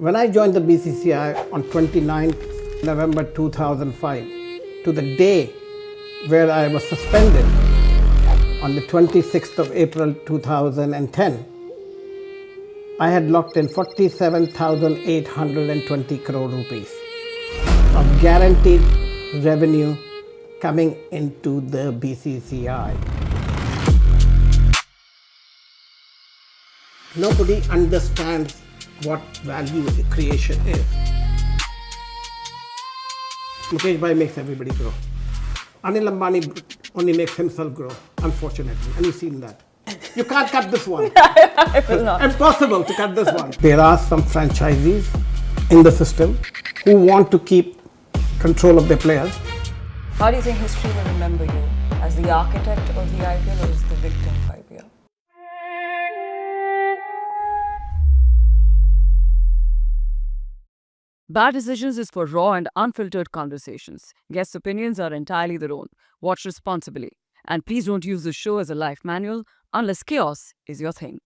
When I joined the BCCI on 29th November 2005, to the day where I was suspended on the 26th of April 2010, I had locked in 47,820 crore rupees of guaranteed revenue coming into the BCCI. Nobody understands what value creation is. Mukesh Bhai makes everybody grow. Anil Ambani only makes himself grow, unfortunately, and you've seen that. You can't cut this one. I will not. Impossible to cut this one. There are some franchisees in the system who want to keep control of their players. How do you think history will remember you? As the architect of the IPL or as the victim of IPL? Bad Decisions is for raw and unfiltered conversations. Guests' opinions are entirely their own. Watch responsibly. And please don't use the show as a life manual unless chaos is your thing.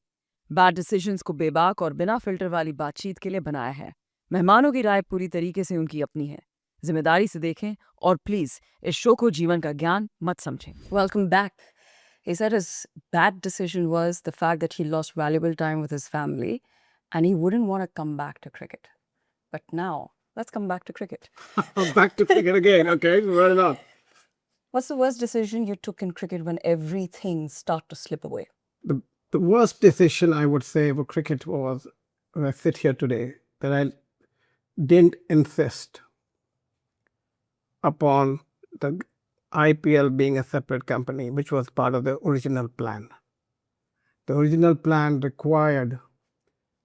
Bad Decisions को बेबाक और बिना filter वाली बातचीत के लिए बनाया है. मेहमानों की राय पूरी तरीके से उनकी अपनी है. जिम्मेदारी से देखें और प्लीज इस शो को जीवन का ज्ञान मत समझें. Welcome back. He said his bad decision was the fact that he lost valuable time with his family and he wouldn't want to come back to cricket. But now, let's come back to cricket. Back to cricket again, okay? Well enough. What's the worst decision you took in cricket when everything started to slip away? The worst decision I would say for cricket was, when I sit here today, that I didn't insist upon the IPL being a separate company, which was part of the original plan. The original plan required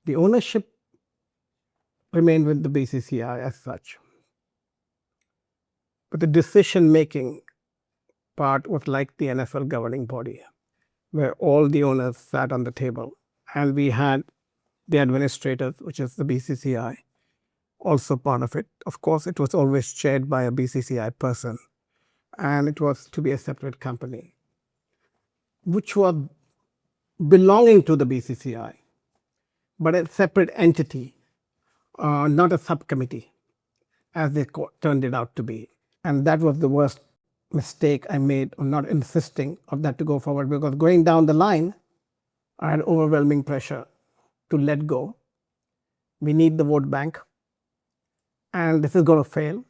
the ownership remained with the BCCI as such. But the decision-making part was like the NFL governing body, where all the owners sat on the table, and we had the administrators, which is the BCCI, also part of it. Of course, it was always chaired by a BCCI person, and it was to be a separate company, which was belonging to the BCCI, but a separate entity, not a subcommittee, as they turned it out to be. And that was the worst mistake I made of not insisting of that to go forward, because going down the line, I had overwhelming pressure to let go. We need the vote bank, and this is going to fail.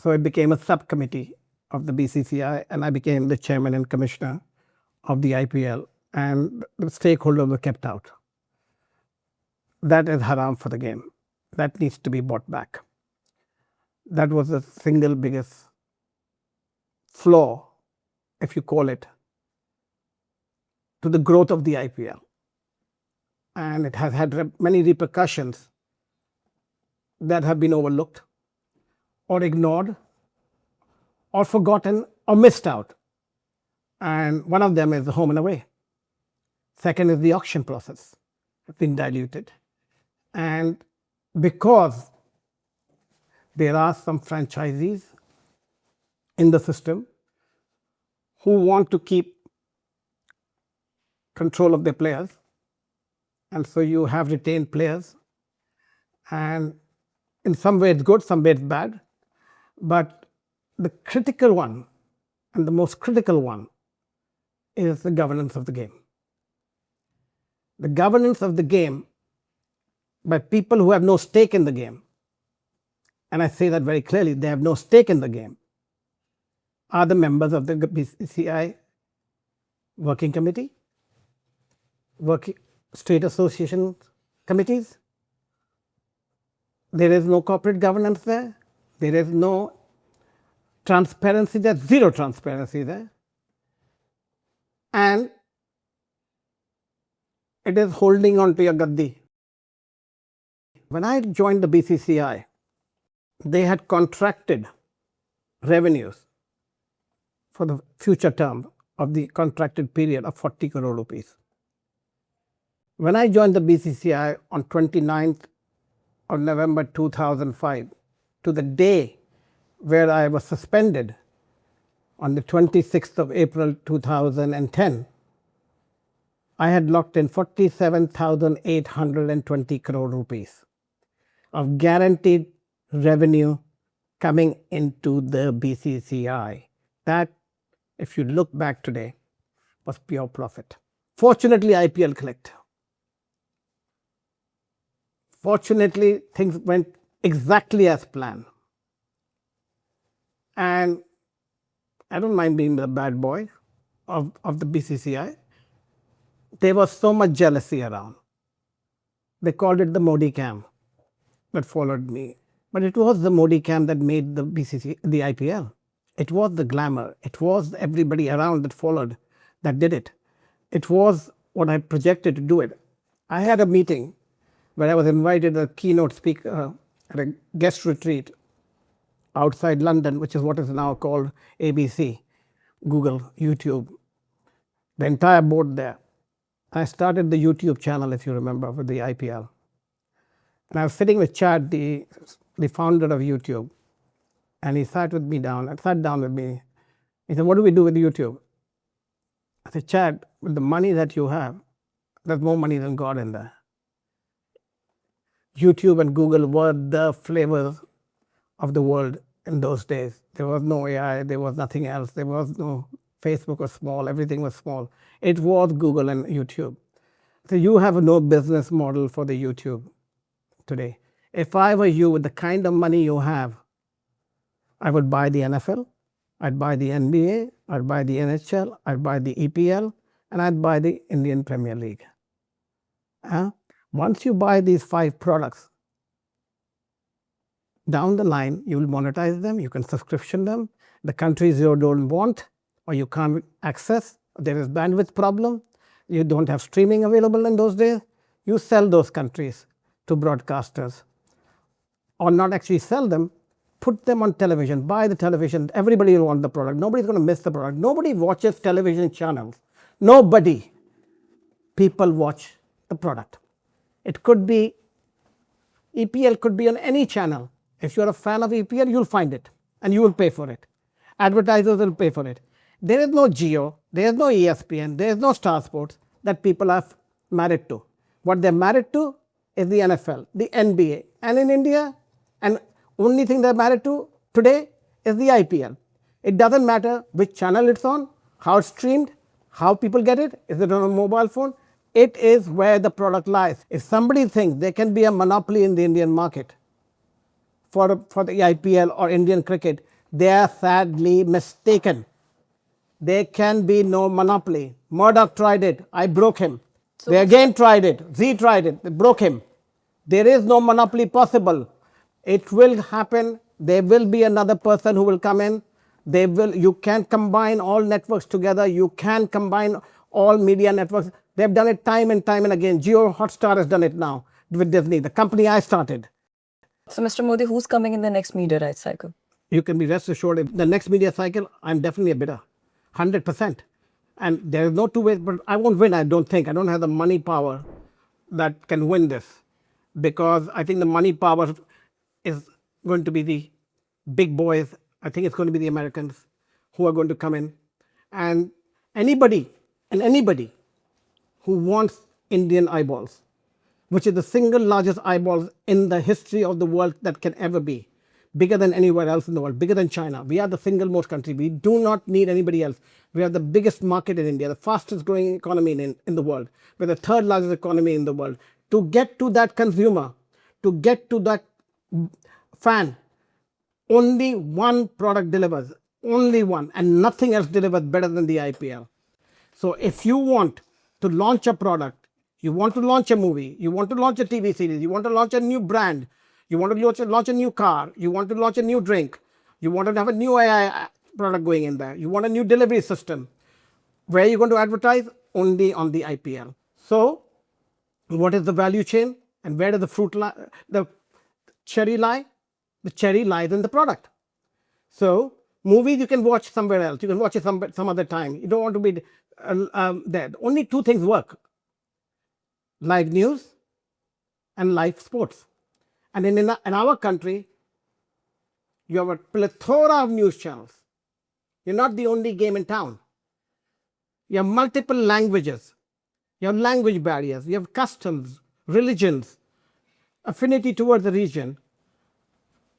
So it became a subcommittee of the BCCI, and I became the chairman and commissioner of the IPL, and the stakeholders were kept out. That is haram for the game. That needs to be brought back. That was the single biggest flaw, if you call it, to the growth of the IPL. And it has had many repercussions that have been overlooked or ignored or forgotten or missed out. And one of them is the home and away. Second is the auction process. It's been diluted. And because there are some franchisees in the system who want to keep control of their players, and so you have retained players, and in some way it's good, some way it's bad, but the critical one, and the most critical one, is the governance of the game. The governance of the game by people who have no stake in the game, and I say that very clearly, they have no stake in the game, are the members of the BCCI working committee, state association committees. There is no corporate governance there. There is no transparency there, zero transparency there. And it is holding on to your gaddi. When I joined the BCCI, they had contracted revenues for the future term of the contracted period of 40 crore rupees. When I joined the BCCI on 29th of November 2005, to the day where I was suspended on the 26th of April 2010, I had locked in 47,820 crore rupees of guaranteed revenue coming into the BCCI. That, if you look back today, was pure profit. Fortunately, IPL clicked. Fortunately, things went exactly as planned. And I don't mind being the bad boy of the BCCI. There was so much jealousy around. They called it the Modi cam that followed me. But it was the Modi cam that made the the IPL. It was the glamour. It was everybody around that followed that did it. It was what I projected to do it. I had a meeting where I was invited as a keynote speaker at a guest retreat outside London, which is what is now called ABC, Google, YouTube, the entire board there. I started the YouTube channel, if you remember, with the IPL. And I was sitting with Chad, the founder of YouTube, and he sat with me down, and sat down with me. He said, "What do we do with YouTube?" I said, "Chad, with the money that you have, there's more money than God in there." YouTube and Google were the flavors of the world in those days. There was no AI, there was nothing else, there was no Facebook was small, everything was small. It was Google and YouTube. So you have no business model for the YouTube today. If I were you, with the kind of money you have, I would buy the NFL, I'd buy the NBA, I'd buy the NHL, I'd buy the EPL, and I'd buy the Indian Premier League. Once you buy these 5 products, down the line, you will monetize them, you can subscription them. The countries you don't want or you can't access, there is bandwidth problem, you don't have streaming available in those days, you sell those countries to broadcasters. Or not actually sell them, put them on television, buy the television, everybody will want the product, nobody's going to miss the product. Nobody watches television channels. Nobody. People watch the product. It could be, EPL could be on any channel. If you're a fan of EPL, you'll find it and you will pay for it. Advertisers will pay for it. There is no Geo, there is no ESPN, there is no Star Sports that people are married to. What they're married to is the NFL, the NBA, and in India, and only thing they're married to today is the IPL. It doesn't matter which channel it's on, how it's streamed, how people get it, is it on a mobile phone? It is where the product lies. If somebody thinks there can be a monopoly in the Indian market for the IPL or Indian cricket, they are sadly mistaken. There can be no monopoly. Murdoch tried it, I broke him. They again tried it, Z tried it, they broke him. There is no monopoly possible. It will happen. There will be another person who will come in. You can combine all networks together. You can combine all media networks. They've done it time and time and again. Geo Hotstar has done it now with Disney, the company I started. So, Mr. Modi, who's coming in the next media rights cycle? You can be rest assured, in the next media cycle, I'm definitely a bidder, 100%. And there is no two ways, but I won't win, I don't think. I don't have the money power that can win this, because I think the money power is going to be the big boys. I think it's going to be the Americans who are going to come in. And anybody who wants Indian eyeballs, which is the single largest eyeballs in the history of the world that can ever be, bigger than anywhere else in the world, bigger than China. We are the single most country. We do not need anybody else. We are the biggest market in India, the fastest growing economy in the world. We're the 3rd largest economy in the world. To get to that consumer, to get to that fan, only one product delivers, only one, and nothing else delivers better than the IPL. So if you want to launch a product, you want to launch a movie, you want to launch a TV series, you want to launch a new brand, you want to launch a new car, you want to launch a new drink, you want to have a new AI product going in there, you want a new delivery system, where are you going to advertise? Only on the IPL. So what is the value chain and where does the fruit lie, the cherry lie? The cherry lies in the product. So movies you can watch somewhere else. You can watch it some other time. You don't want to be there. Only 2 things work: live news and live sports. And in our country, you have a plethora of news channels. You're not the only game in town. You have multiple languages. You have language barriers. You have customs, religions. affinity towards the region,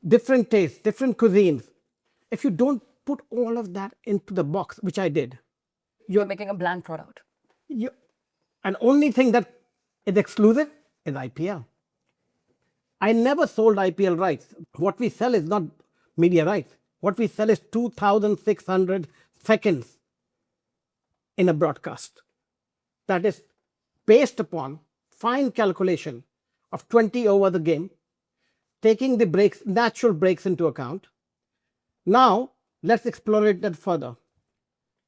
different tastes, different cuisines. If you don't put all of that into the box, which I did, You're making a bland product. you, and only thing that is exclusive is IPL. I never sold IPL rights. What we sell is not media rights. What we sell is 2,600 seconds in a broadcast. That is based upon fine calculation of 20 over the game, taking the breaks, natural breaks into account. Now, let's explore it that further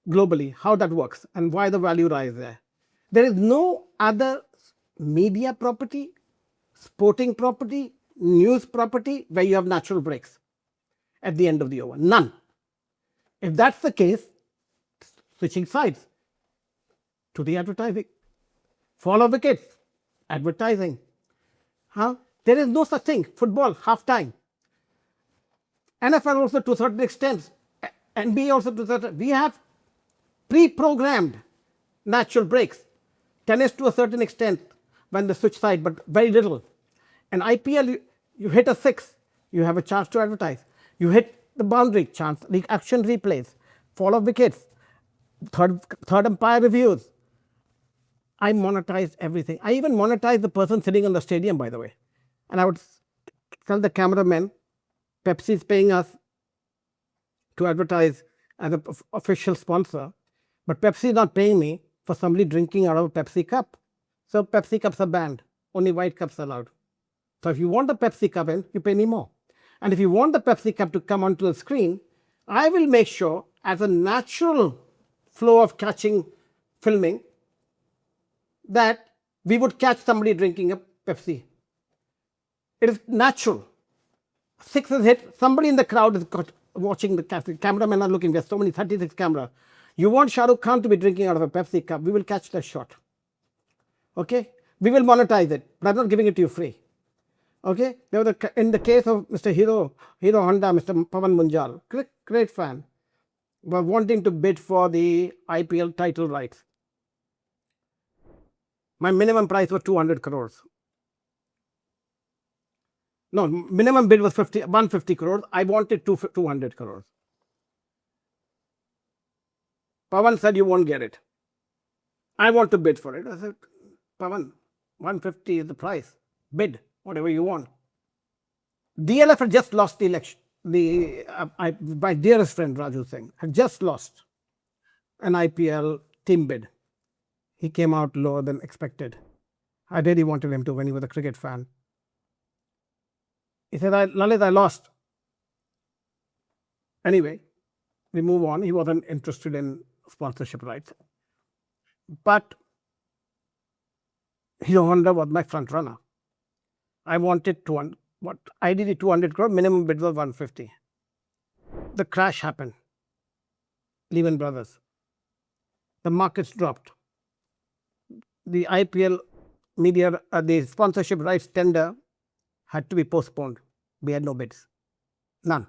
globally, how that works and why the value rise there. There is no other media property, sporting property, news property where you have natural breaks at the end of the over. None. If that's the case, switching sides to the advertising. Follow wickets, advertising. There is no such thing. Football, half time. NFL also to a certain extent. NBA also to a certain. We have pre-programmed natural breaks. Tennis to a certain extent when they switch side, but very little. And IPL, you hit a six, you have a chance to advertise. You hit the boundary, chance, the action replays, follow wickets, third umpire reviews. I monetize everything. I even monetize the person sitting in the stadium, by the way. And I would tell the cameraman, Pepsi is paying us to advertise as an official sponsor, but Pepsi is not paying me for somebody drinking out of a Pepsi cup. So Pepsi cups are banned. Only white cups are allowed. So if you want the Pepsi cup in, you pay me more. And if you want the Pepsi cup to come onto the screen, I will make sure as a natural flow of catching, filming, that we would catch somebody drinking a Pepsi. It is natural. Six is hit, somebody in the crowd is watching the cameramen are looking, there's so many, 36 cameras. You want Shah Rukh Khan to be drinking out of a Pepsi cup, we will catch that shot. Okay? We will monetize it, but I'm not giving it to you free. Okay? There was in the case of Mr. Hero Honda, Mr. Pavan Munjal, great fan, was wanting to bid for the IPL title rights. My minimum price was 200 crores. No, minimum bid was 150 crores. I wanted 200 crores. Pavan said, you won't get it. I want to bid for it. I said, Pavan, 150 is the price. Bid, whatever you want. DLF had just lost the election. My dearest friend, Raju Singh, had just lost an IPL team bid. He came out lower than expected. I really wanted him to when he was a cricket fan. He said, Lalit, I lost. Anyway, we move on. He wasn't interested in sponsorship rights. But Hero Honda was my front runner. I wanted 200, ideally 200 crore, minimum bid was 150. The crash happened. Lehman Brothers. The markets dropped. The IPL media, the sponsorship rights tender had to be postponed. We had no bids. None.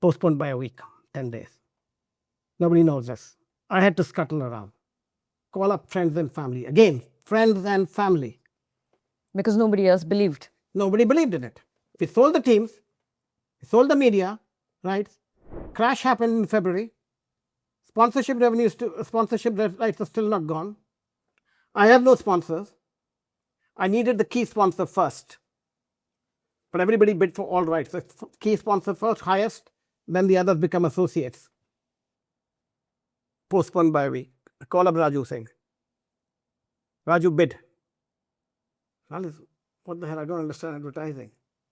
Postponed by a week, 10 days. Nobody knows this. I had to scuttle around. Call up friends and family. Again, friends and family. Because nobody else believed. Nobody believed in it. We sold the teams. We sold the media rights. Crash happened in February. Sponsorship revenues, sponsorship rights are still not gone. I have no sponsors. I needed the key sponsor first. But everybody bid for all rights. So key sponsor first, highest, then the others become associates. Postponed by a week. I call up Raju Singh. Raju bid. What the hell? I don't understand advertising.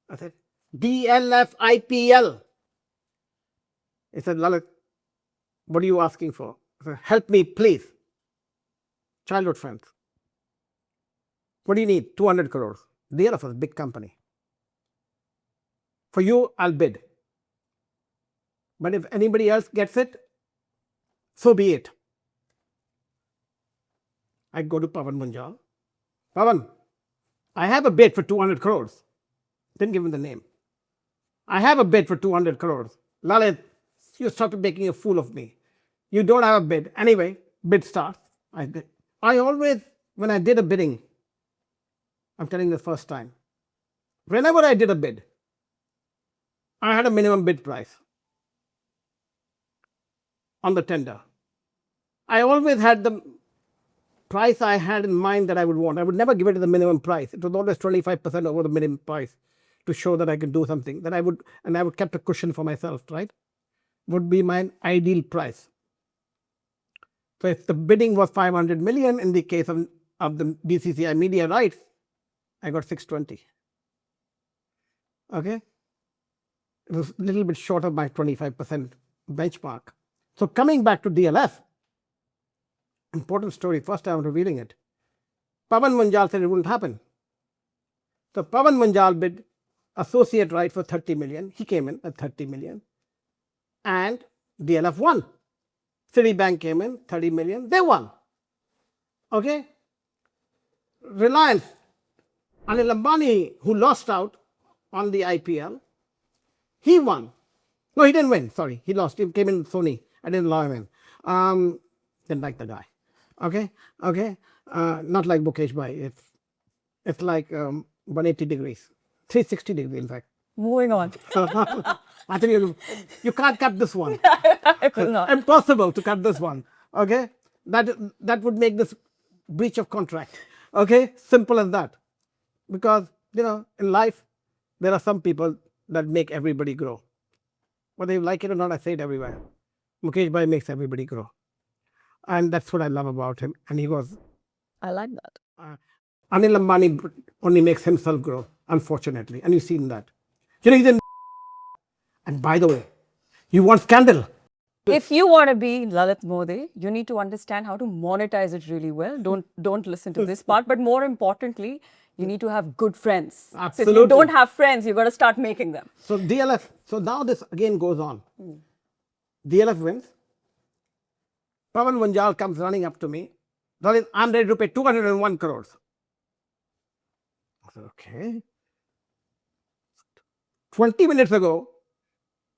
I said, DLF IPL. He said, Lalit, what are you asking for? I said, help me, please. Childhood friends. What do you need? 200 crores. DLF is a big company. For you, I'll bid. But if anybody else gets it, so be it. I go to Pavan Munjal. Pavan, I have a bid for 200 crores. Didn't give him the name. I have a bid for 200 crores. Lalit, you started making a fool of me. You don't have a bid. Anyway, bid starts. I always, when I did a bidding, I'm telling the first time. Whenever I did a bid, I had a minimum bid price on the tender. I always had the price I had in mind that I would want. I would never give it to the minimum price. It was always 25% over the minimum price to show that I could do something. That I would kept a cushion for myself, right? Would be my ideal price. So if the bidding was 500 million in the case of the BCCI media rights, I got 620. Okay? It was a little bit short of my 25% benchmark. So coming back to DLF, important story, first time I'm revealing it. Pawan Munjal said it wouldn't happen. So Pawan Munjal bid associate right for 30 million. He came in at 30 million. And DLF won. Citibank came in, 30 million. They won. Okay? Reliance, Anil Ambani, who lost out on the IPL, he won. No, he didn't win. Sorry, he lost. He came in with Sony. I didn't allow him in. Didn't like the guy. Okay, okay. Not like Mukesh Bhai. It's like 180 degrees, 360 degrees, in fact. Moving on. I think you can't cut this one. I will not. Impossible to cut this one. Okay, that would make this breach of contract. Okay, simple as that. Because in life there are some people that make everybody grow. Whether you like it or not, I say it everywhere. Mukesh Bhai makes everybody grow. And that's what I love about him. And he was. I like that. Anil Ambani only makes himself grow, unfortunately. And you've seen that. He's in. And by the way, you want scandal. If you want to be Lalit Modi, you need to understand how to monetize it really well. Don't listen to this part. But more importantly, you need to have good friends. Absolutely. So if you don't have friends, you've got to start making them. So DLF, so now this again goes on. DLF wins. Pawan Munjal comes running up to me. Lalit, I'm ready to pay 201 crores. I said, okay. 20 minutes ago,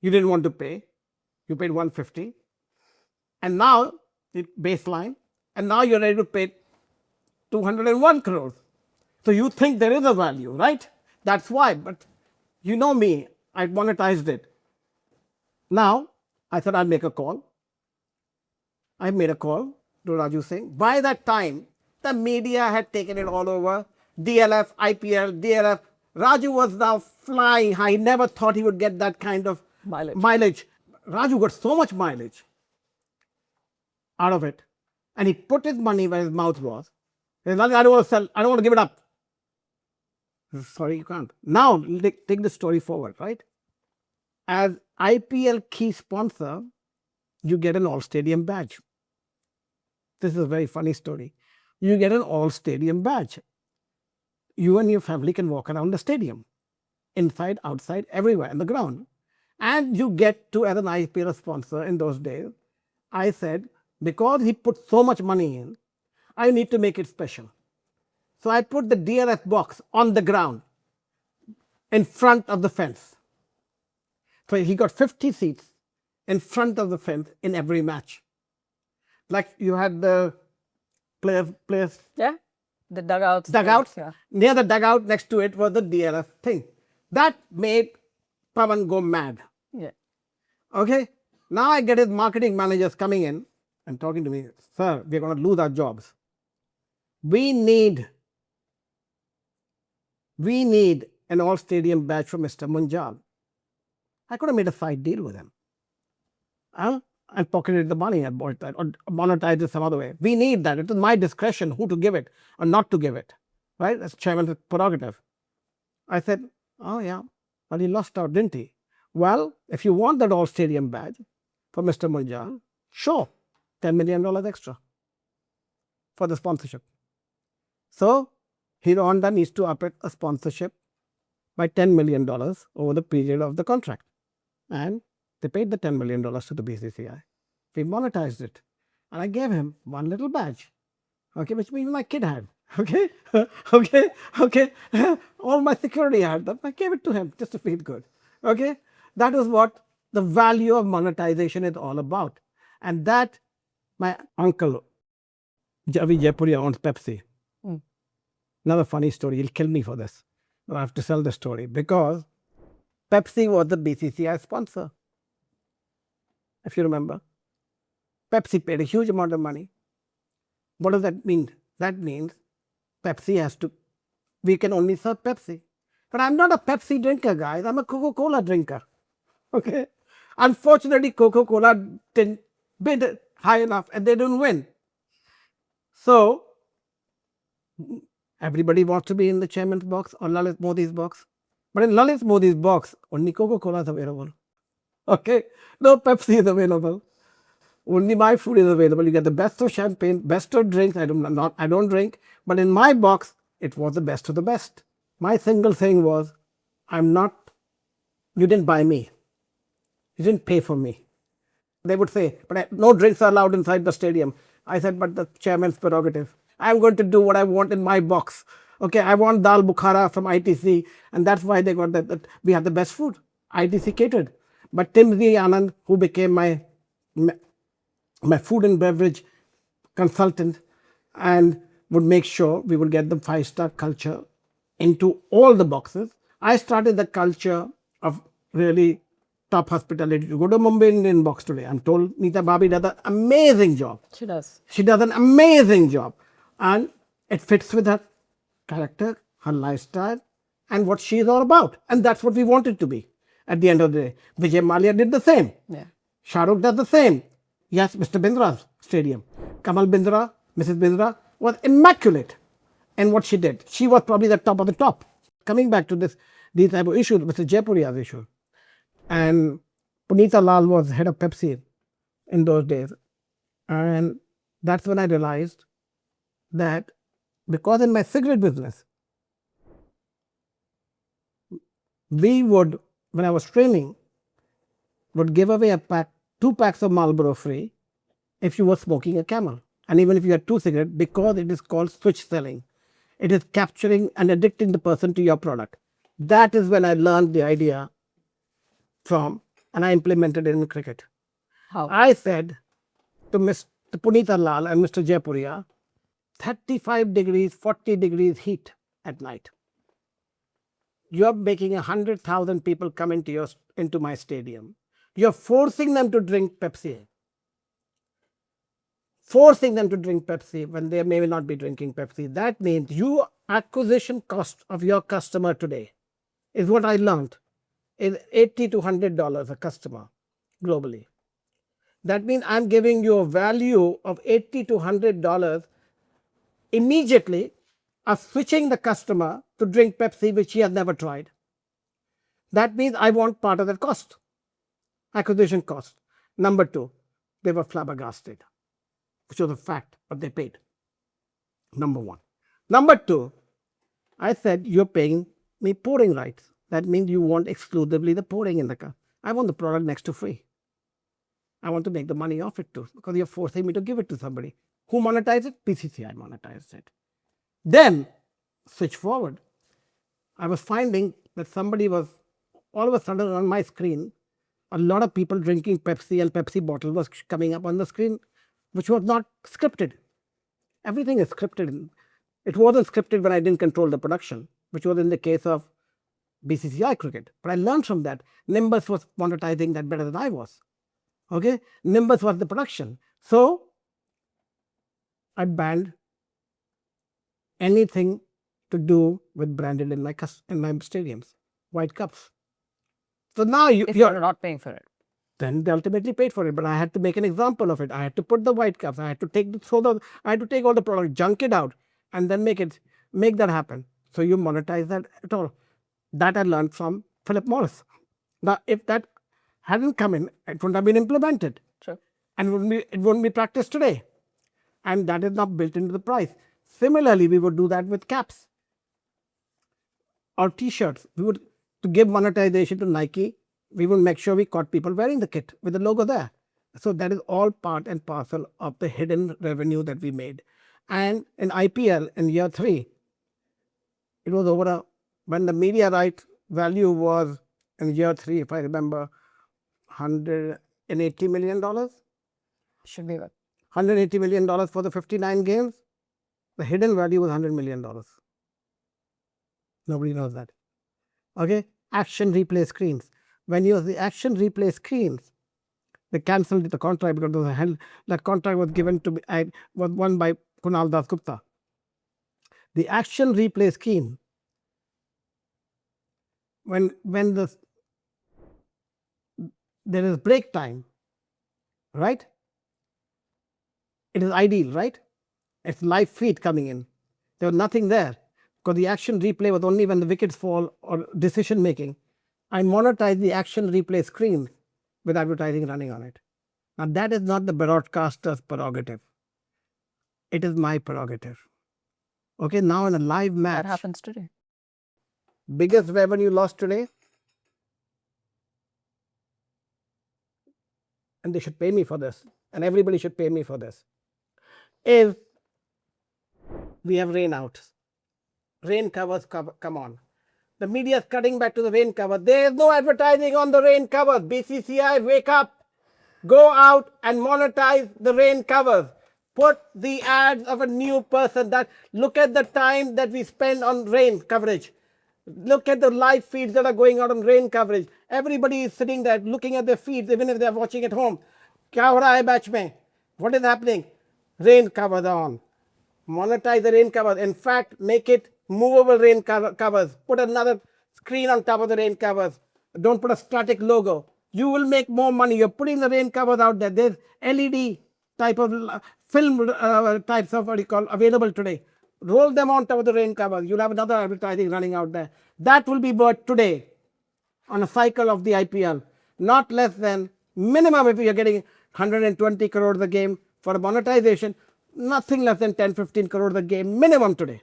you didn't want to pay. You paid 150. And now, it baseline. And now you're ready to pay 201 crores. So you think there is a value, right? That's why. But you know me, I monetized it. Now, I thought I'd make a call. I made a call to Raju Singh. By that time, the media had taken it all over. DLF, IPL, DLF. Raju was now flying high. He never thought he would get that kind of mileage. Raju got so much mileage out of it. And he put his money where his mouth was. He said, I don't want to sell. I don't want to give it up. I said, sorry, you can't. Now, take the story forward, right? As IPL key sponsor, you get an all-stadium badge. This is a very funny story. You get an all-stadium badge. You and your family can walk around the stadium, inside, outside, everywhere, on the ground. And you get to, as an IPL sponsor in those days, I said, because he put so much money in, I need to make it special. So I put the DLF box on the ground, in front of the fence. So he got 50 seats in front of the fence in every match. Like you had the players. Yeah, the dugouts. Dugouts. Yeah. Near the dugout next to it was the DLF thing. That made Pawan go mad. Yeah. Okay. Now I get his marketing managers coming in and talking to me. Sir, we're going to lose our jobs. We need an all-stadium badge from Mr. Munjal. I could have made a side deal with him. And pocketed the money and bought that or monetized it some other way. We need that. It is my discretion who to give it or not to give it. Right? That's chairman's prerogative. I said, oh yeah, but he lost out, didn't he? Well, if you want that all-stadium badge for Mr. Munjal, sure, $10 million extra for the sponsorship. So, Hero Honda needs to up a sponsorship by $10 million over the period of the contract. And they paid the $10 million to the BCCI. We monetized it. And I gave him one little badge, okay, which even my kid had. Okay, okay. All my security had that. I gave it to him just to feel good. Okay, that is what the value of monetization is all about. And that my uncle, Javi Jaipuria, owns Pepsi. Another funny story. You'll kill me for this. But I have to tell the story because Pepsi was the BCCI sponsor. If you remember, Pepsi paid a huge amount of money. What does that mean? That means Pepsi has to, we can only serve Pepsi. But I'm not a Pepsi drinker, guys. I'm a Coca-Cola drinker. Okay. Unfortunately, Coca-Cola didn't bid high enough and they didn't win. So everybody wants to be in the chairman's box or Lalit Modi's box. But in Lalit Modi's box, only Coca-Cola is available. Okay. No Pepsi is available. Only my food is available. You get the best of champagne, best of drinks. I don't drink. But in my box, it was the best of the best. My single thing was, you didn't buy me. You didn't pay for me. They would say, but no drinks are allowed inside the stadium. I said, but the chairman's prerogative. I'm going to do what I want in my box. Okay, I want dal bukhara from ITC, and that's why they got that we have the best food. ITC catered. But Tim Z. Anand, who became my food and beverage consultant and would make sure we would get the 5-star culture into all the boxes. I started the culture of really top hospitality. You go to Mumbai Indian box today. I'm told Neeta Bhabhi does an amazing job. She does. She does an amazing job. And it fits with her character, her lifestyle, and what she is all about. And that's what we want it to be at the end of the day. Vijay Mallya did the same. Yeah. Shah Rukh does the same. Yes, Mr. Bindra's stadium. Kamal Bindra, Mrs. Bindra was immaculate in what she did. She was probably the top of the top. Coming back to these type of issues, Mr. Jaipuria's issue. And Punita Lal was head of Pepsi in those days. And that's when I realized that because in my cigarette business, we would, when I was training, would give away 2 packs of Marlboro free if you were smoking a Camel. And even if you had 2 cigarettes, because it is called switch selling. It is capturing and addicting the person to your product. That is when I learned the idea and I implemented it in cricket. How? I said to Mr. Punita Lal and Mr. Jaipuria, 35 degrees, 40 degrees heat at night. You're making 100,000 people come into my stadium. You're forcing them to drink Pepsi. Forcing them to drink Pepsi when they may not be drinking Pepsi. That means your acquisition cost of your customer today is what I learned is $80 to $100 a customer globally. That means I'm giving you a value of $80 to $100 immediately of switching the customer to drink Pepsi, which he has never tried. That means I want part of that cost, acquisition cost. Number 2, they were flabbergasted, which was a fact, but they paid. Number 1. Number 2, I said, you're paying me pouring rights. That means you want exclusively the pouring in the cup. I want the product next to free. I want to make the money off it too, because you're forcing me to give it to somebody. Who monetized it? BCCI monetized it. Then, switch forward. I was finding that somebody was, all of a sudden on my screen, a lot of people drinking Pepsi and Pepsi bottle was coming up on the screen, which was not scripted. Everything is scripted. It wasn't scripted when I didn't control the production, which was in the case of BCCI cricket. But I learned from that. Nimbus was monetizing that better than I was. Okay? Nimbus was the production. So, I banned anything to do with branded in my stadiums, white cups. So now you're not paying for it. Then they ultimately paid for it, but I had to make an example of it. I had to put the white cups. I had to take all the product, junk it out, and then make that happen. So you monetize that at all. That I learned from Philip Morris. Now, if that hadn't come in, it wouldn't have been implemented. True. And it wouldn't be practiced today. And that is not built into the price. Similarly, we would do that with caps or T-shirts. To give monetization to Nike, we would make sure we caught people wearing the kit with the logo there. So that is all part and parcel of the hidden revenue that we made. And in IPL in year 3, it was when the media right value was in year 3, if I remember, $180 million. Should be good. $180 million for the 59 games. The hidden value was $100 million. Nobody knows that. Okay? Action replay screens. When you use the action replay screens, they cancelled the contract because that contract was given to was won by Kunal Das Gupta. The action replay scheme, when there is break time, right? It is ideal, right? It's live feed coming in. There was nothing there because the action replay was only when the wickets fall or decision making. I monetize the action replay screen with advertising running on it. Now that is not the broadcaster's prerogative. It is my prerogative. Okay, now in a live match. That happens today. Biggest revenue lost today, and they should pay me for this, and everybody should pay me for this, is we have rain out. Rain covers come on. The media is cutting back to the rain cover. There is no advertising on the rain covers. BCCI, wake up. Go out and monetize the rain covers. Put the ads of a new person. That look at the time that we spend on rain coverage. Look at the live feeds that are going out on rain coverage. Everybody is sitting there looking at their feeds, even if they are watching at home. Kya ho raha hai batch mein? What is happening? Rain covers are on. Monetize the rain covers. In fact, make it movable rain covers. Put another screen on top of the rain covers. Don't put a static logo. You will make more money. You're putting the rain covers out there. There's LED type of film types of what you call available today. Roll them on top of the rain covers. You'll have another advertising running out there. That will be bought today on a cycle of the IPL. Not less than minimum, if you're getting 120 crores a game for a monetization, nothing less than 10-15 crores a game minimum today,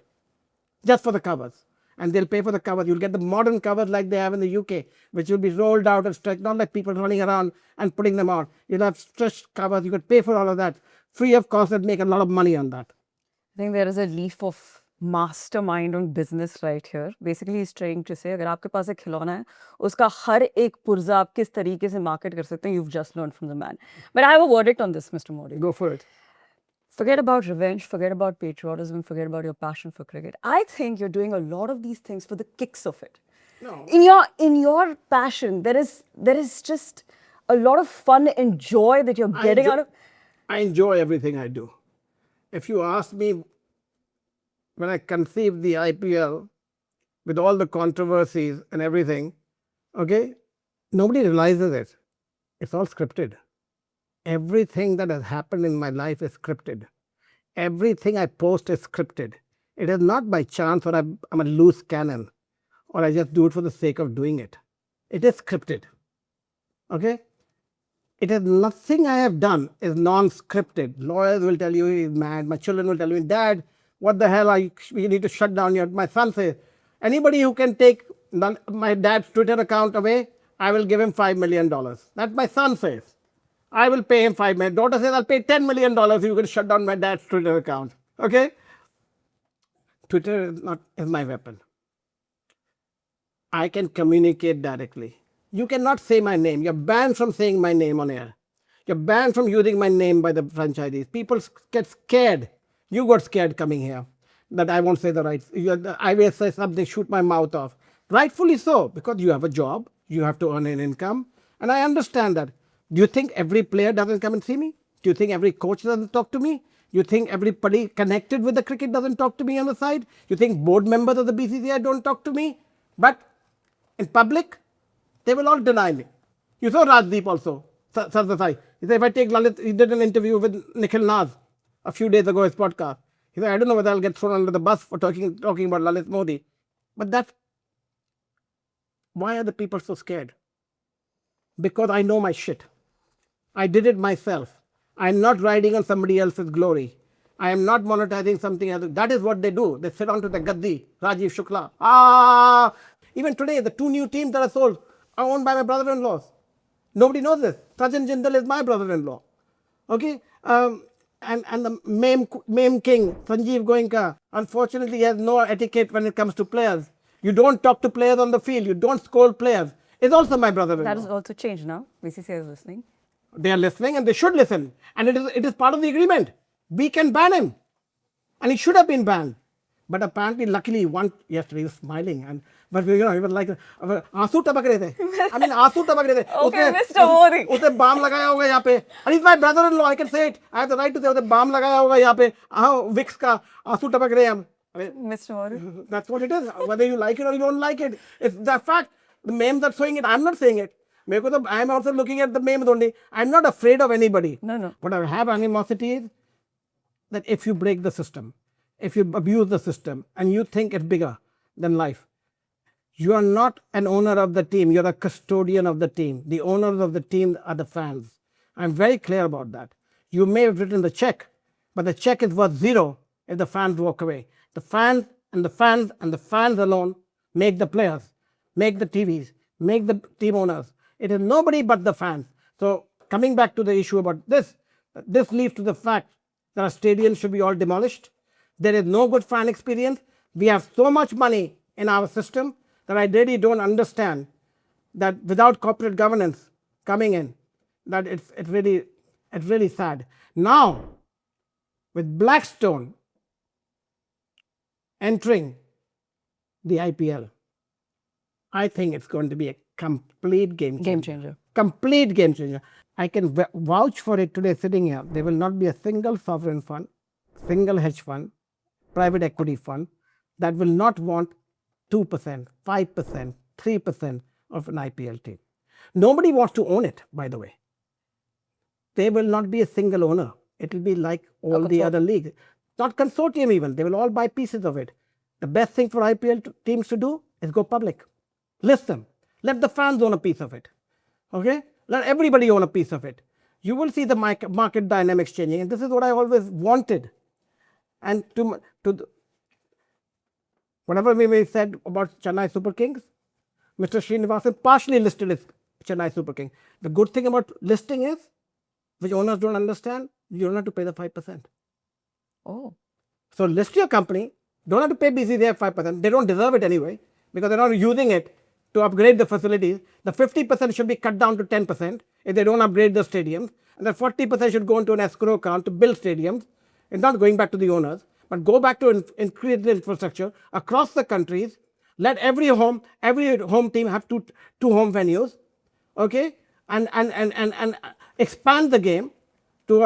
just for the covers. And they'll pay for the covers. You'll get the modern covers like they have in the UK, which will be rolled out and stretched, not like people running around and putting them on. You'll have stretched covers. You could pay for all of that free of cost and make a lot of money on that. I think there is a leaf of mastermind on business right here. Basically, he's trying to say, अगर आपके पास एक खिलौना है, उसका हर एक पुर्जा आप किस तरीके से market कर सकते हैं, you've just learned from the man. But I have a verdict on this, Mr. Modi. Go for it. Forget about revenge, forget about patriotism, forget about your passion for cricket. I think you're doing a lot of these things for the kicks of it. No. In your passion, there is just a lot of fun and joy that you're getting out of. I enjoy everything I do. If you ask me, when I conceived the IPL with all the controversies and everything, okay, nobody realizes it. It's all scripted. Everything that has happened in my life is scripted. Everything I post is scripted. It is not by chance or I'm a loose cannon or I just do it for the sake of doing it. It is scripted. Okay? It is nothing I have done is non-scripted. Lawyers will tell you he's mad. My children will tell me, Dad, what the hell are you need to shut down your, my son says, anybody who can take my dad's Twitter account away, I will give him $5 million. That my son says. I will pay him $5 million. Daughter says, I'll pay $10 million if you can shut down my dad's Twitter account. Okay? Twitter is my weapon. I can communicate directly. You cannot say my name. You're banned from saying my name on air. You're banned from using my name by the franchisees. People get scared. You got scared coming here that I won't say the right. I will say something, shoot my mouth off. Rightfully so, because you have a job. You have to earn an income. And I understand that. Do you think every player doesn't come and see me? Do you think every coach doesn't talk to me? Do you think everybody connected with the cricket doesn't talk to me on the side? Do you think board members of the BCCI don't talk to me? But in public, they will all deny me. You saw Rajdeep also, Sardasai. He said, if I take Lalit, he did an interview with Nikhil Naz a few days ago, his podcast. He said, I don't know whether I'll get thrown under the bus for talking about Lalit Modi. But that's, why are the people so scared? Because I know my shit. I did it myself. I'm not riding on somebody else's glory. I am not monetizing something else. That is what they do. They sit onto the gaddi, Rajiv Shukla. Even today, the 2 new teams that are sold are owned by my brother-in-laws. Nobody knows this. Sachin Jindal is my brother-in-law. Okay? And the meme king, Sanjeev Goenka, unfortunately he has no etiquette when it comes to players. You don't talk to players on the field. You don't scold players. It's also my brother-in-law. That has also changed now. BCCI is listening. They are listening and they should listen. And it is part of the agreement. We can ban him. And he should have been banned. But apparently, luckily, one yesterday he was smiling, and but he was like आंसू टपक रहे थे. I mean, आंसू टपक रहे थे. Okay, Mr. Modi. उसने balm लगाया होगा यहाँ पे. And he's my brother-in-law. I can say it. I have the right to say उसने बाम लगाया होगा यहाँ पे. Vicks का आंसू टपक रहे हैं. I mean, Mr. Modi. that's what it is. Whether you like it or you don't like it, it's the fact. The memes are showing it. I'm not saying it. मेरे को तो I am also looking at the memes only. I'm not afraid of anybody. No. What I have animosity is that if you break the system, if you abuse the system and you think it's bigger than life, you are not an owner of the team, you're a custodian of the team. The owners of the team are the fans. I'm very clear about that. You may have written the check, but the check is worth zero if the fans walk away. The fans and the fans and the fans alone make the players, make the TVs, make the team owners. It is nobody but the fans. So coming back to the issue about this leads to the fact that our stadiums should be all demolished. There is no good fan experience. We have so much money in our system that I really don't understand that without corporate governance coming in, that it's really sad. Now, with Blackstone entering the IPL, I think it's going to be a complete game changer. Game changer. Complete game changer. I can vouch for it today sitting here. There will not be a single sovereign fund, single hedge fund, private equity fund that will not want 2%, 5%, 3% of an IPL team. Nobody wants to own it, by the way. There will not be a single owner. It will be like all the other leagues. Not consortium even. They will all buy pieces of it. The best thing for IPL teams to do is go public. List them. Let the fans own a piece of it. Okay? Let everybody own a piece of it. You will see the market dynamics changing. And this is what I always wanted. And whatever we may said about Chennai Super Kings, Mr. Srinivasan partially listed as Chennai Super King. The good thing about listing is, which owners don't understand, you don't have to pay the 5%. Oh. So list your company, don't have to pay BCCI 5%. They don't deserve it anyway because they're not using it to upgrade the facilities. The 50% should be cut down to 10% if they don't upgrade the stadiums. And the 40% should go into an escrow account to build stadiums. It's not going back to the owners, but go back to create the infrastructure across the countries. Let every home team have two home venues, okay, and expand the game to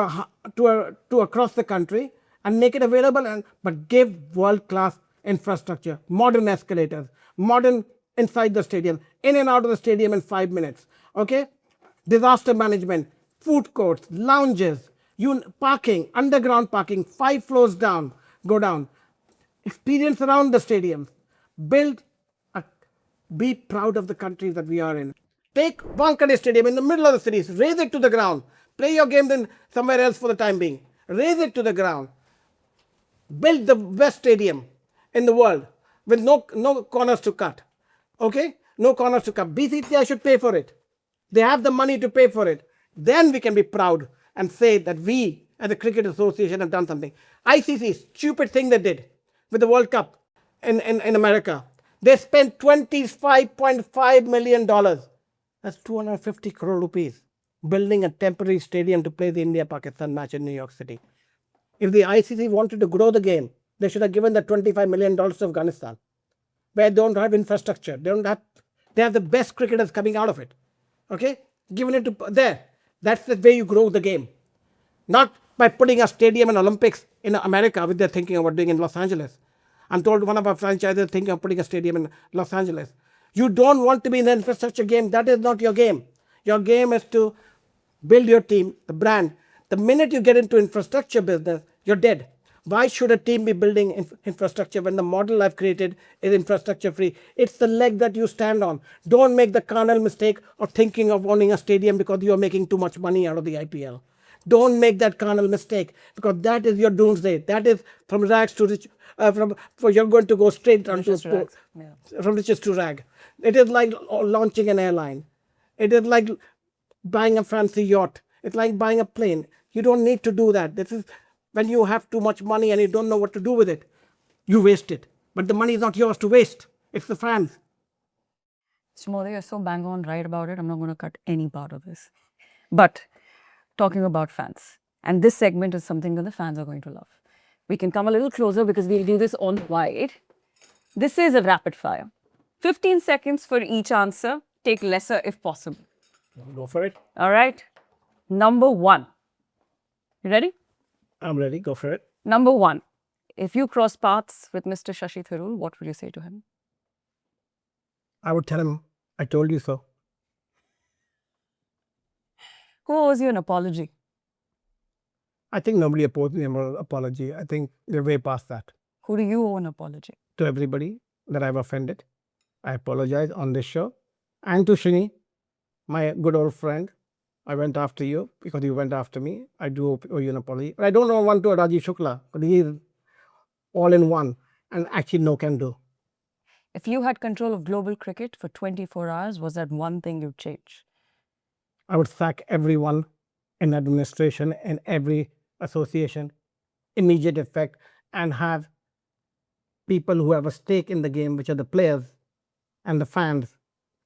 across the country and make it available. But give world-class infrastructure, modern escalators, modern inside the stadium, in and out of the stadium in 5 minutes, okay. Disaster management, food courts, lounges, parking, underground parking, 5 floors down, go down. Experience around the stadiums. Be proud of the country that we are in. Take Wankhede Stadium in the middle of the cities, raise it to the ground. Play your games in somewhere else for the time being. Raise it to the ground. Build the best stadium in the world with no corners to cut. Okay? No corners to cut. BCCI should pay for it. They have the money to pay for it. Then we can be proud and say that we, as a cricket association, have done something. ICC, stupid thing they did with the World Cup in America. They spent $25.5 million. That's 250 crore rupees building a temporary stadium to play the India-Pakistan match in New York City. If the ICC wanted to grow the game, they should have given the $25 million to Afghanistan, where they don't have infrastructure. They have the best cricketers coming out of it. Okay? Given it to there. That's the way you grow the game. Not by putting a stadium in Olympics in America, which they're thinking about doing in Los Angeles. I'm told one of our franchises thinking of putting a stadium in Los Angeles. You don't want to be in the infrastructure game. That is not your game. Your game is to build your team, the brand. The minute you get into infrastructure business, you're dead. Why should a team be building infrastructure when the model I've created is infrastructure free? It's the leg that you stand on. Don't make the carnal mistake of thinking of owning a stadium because you're making too much money out of the IPL. Don't make that carnal mistake because that is your doomsday. That is from rags to rich. You're going to go straight from riches to rag. It is like launching an airline. It is like buying a fancy yacht. It's like buying a plane. You don't need to do that. This is when you have too much money and you don't know what to do with it. You waste it. But the money is not yours to waste. It's the fans. Mr. Modi, you're so bang on right about it. I'm not going to cut any part of this. But talking about fans, and this segment is something that the fans are going to love. We can come a little closer because we'll do this on wide. This is a rapid fire. 15 seconds for each answer. Take lesser if possible. Go for it. All right. Number one. You ready? I'm ready. Go for it. Number one. If you cross paths with Mr. Shashi Tharoor, what would you say to him? I would tell him, I told you so. Who owes you an apology? I think nobody opposed me an apology. I think we're way past that. Who do you owe an apology? To everybody that I've offended, I apologize on this show. And to Shini, my good old friend, I went after you because you went after me. I do owe you an apology. But I don't know one to Rajiv Shukla, but he is all in one and actually no can do. If you had control of global cricket for 24 hours, was that one thing you'd change? I would sack everyone in administration and every association, immediate effect, and have people who have a stake in the game, which are the players and the fans,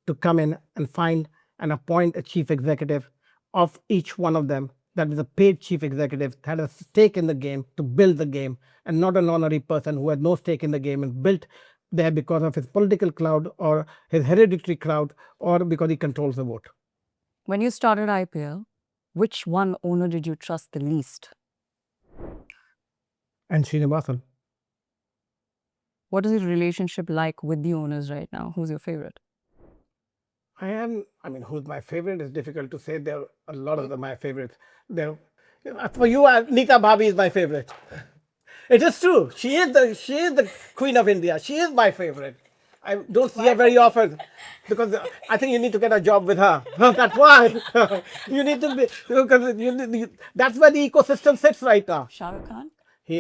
to come in and find and appoint a chief executive of each one of them that is a paid chief executive that has a stake in the game to build the game, and not an honorary person who had no stake in the game and built there because of his political clout or his hereditary clout or because he controls the vote. When you started IPL, which one owner did you trust the least? And Srinivasan. What is your relationship like with the owners right now? Who's your favorite? Who's my favorite is difficult to say. There are a lot of them my favorites. For you, Nita Bhabhi is my favorite. It is true. She is the Queen of India. She is my favorite. I don't see her very often because I think you need to get a job with her. That's why you need to be, because that's where the ecosystem sits right now. Shah Rukh Khan?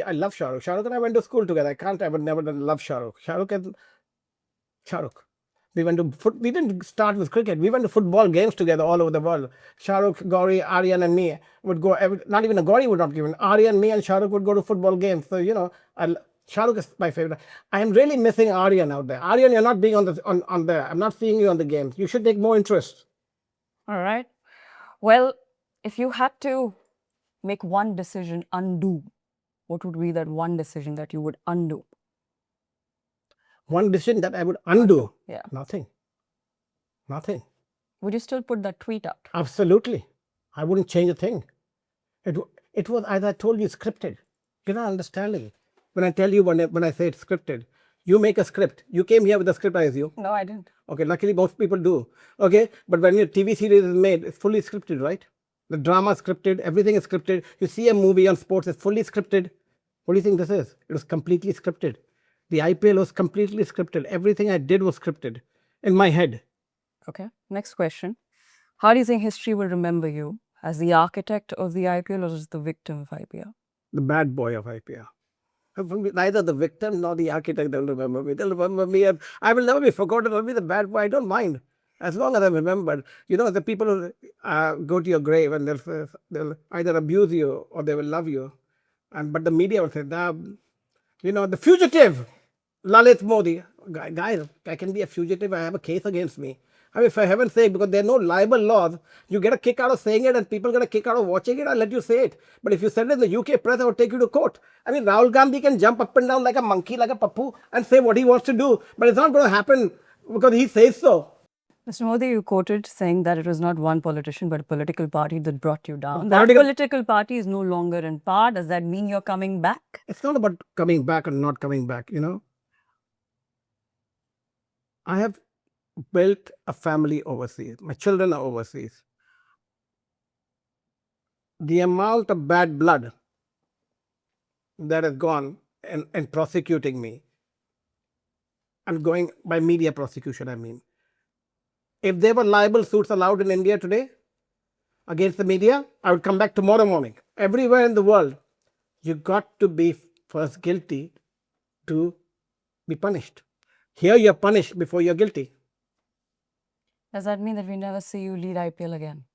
I love Shah Rukh. Shah Rukh and I went to school together. I would never love Shah Rukh. Shah Rukh. We didn't start with cricket. We went to football games together all over the world. Shah Rukh, Gauri, Aryan and me would go, not even a Gauri would not give in. Aryan, me and Shah Rukh would go to football games. So, Shah Rukh is my favorite. I am really missing Aryan out there. Aryan, you're not being on there. I'm not seeing you on the games. You should take more interest. All right. Well, if you had to make one decision undo, what would be that one decision that you would undo? One decision that I would undo? Yeah. Nothing. Would you still put that tweet out? Absolutely. I wouldn't change a thing. It was, as I told you, scripted. You're not understanding. When I tell you, when I say it's scripted, you make a script. You came here with a script, I assume. No, I didn't. Okay, luckily most people do. Okay, but when your TV series is made, it's fully scripted, right? The drama is scripted, everything is scripted. You see a movie on sports, it's fully scripted. What do you think this is? It was completely scripted. The IPL was completely scripted. Everything I did was scripted in my head. Okay, next question. How do you think history will remember you? As the architect of the IPL or as the victim of IPL? The bad boy of IPL. Neither the victim nor the architect will remember me. They'll remember me. I will never be forgotten. I'll be the bad boy. I don't mind. As long as I'm remembered. The people who go to your grave and they'll either abuse you or they will love you. But the media will say, the fugitive, Lalit Modi. Guys, I can be a fugitive. I have a case against me. For heaven's sake, because there are no libel laws, you get a kick out of saying it and people get a kick out of watching it, I'll let you say it. But if you said it in the UK press, I would take you to court. Rahul Gandhi can jump up and down like a monkey, like a pappu, and say what he wants to do. But it's not going to happen because he says so. Mr. Modi, you quoted saying that it was not one politician, but a political party that brought you down. That political party is no longer in power. Does that mean you're coming back? It's not about coming back or not coming back, I have built a family overseas. My children are overseas. The amount of bad blood that has gone in prosecuting me, and going by media prosecution, I mean. If there were libel suits allowed in India today against the media, I would come back tomorrow morning. Everywhere in the world, you got to be first guilty to be punished. Here you're punished before you're guilty. Does that mean that we never see you lead IPL again?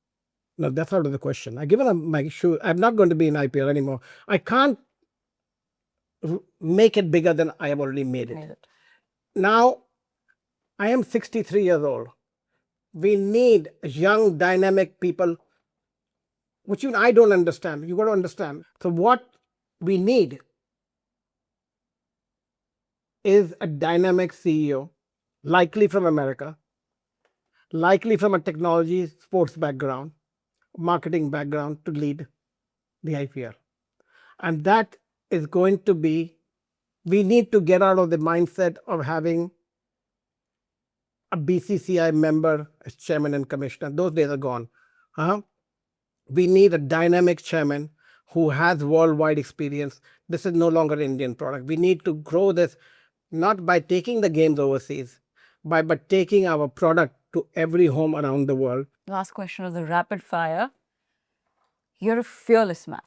No, that's out of the question. I've given up my shoe. I'm not going to be in IPL anymore. I can't make it bigger than I have already made it. Now, I am 63 years old. We need young, dynamic people, which I don't understand. You got to understand. So what we need is a dynamic CEO, likely from America, likely from a technology sports background, marketing background to lead the IPL. And that is going to be, we need to get out of the mindset of having a BCCI member as chairman and commissioner. Those days are gone. We need a dynamic chairman who has worldwide experience. This is no longer an Indian product. We need to grow this not by taking the games overseas, but taking our product to every home around the world. Last question of the rapid fire. You're a fearless man,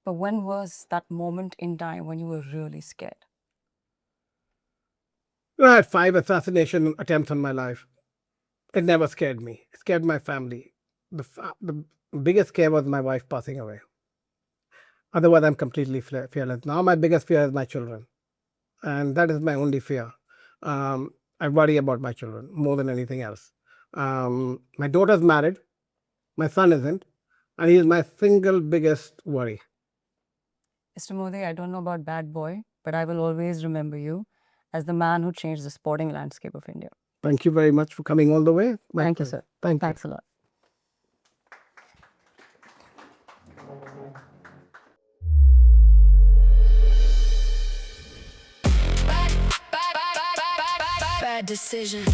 but when was that moment in time when you were really scared? I had 5 assassination attempts on my life. It never scared me. It scared my family. The biggest scare was my wife passing away. Otherwise, I'm completely fearless. Now, my biggest fear is my children. And that is my only fear. I worry about my children more than anything else. My daughter's married. My son isn't. And he is my single biggest worry. Mr. Modi, I don't know about bad boy, but I will always remember you as the man who changed the sporting landscape of India. Thank you very much for coming all the way. Thank you, sir. Thanks a lot. Bad decision.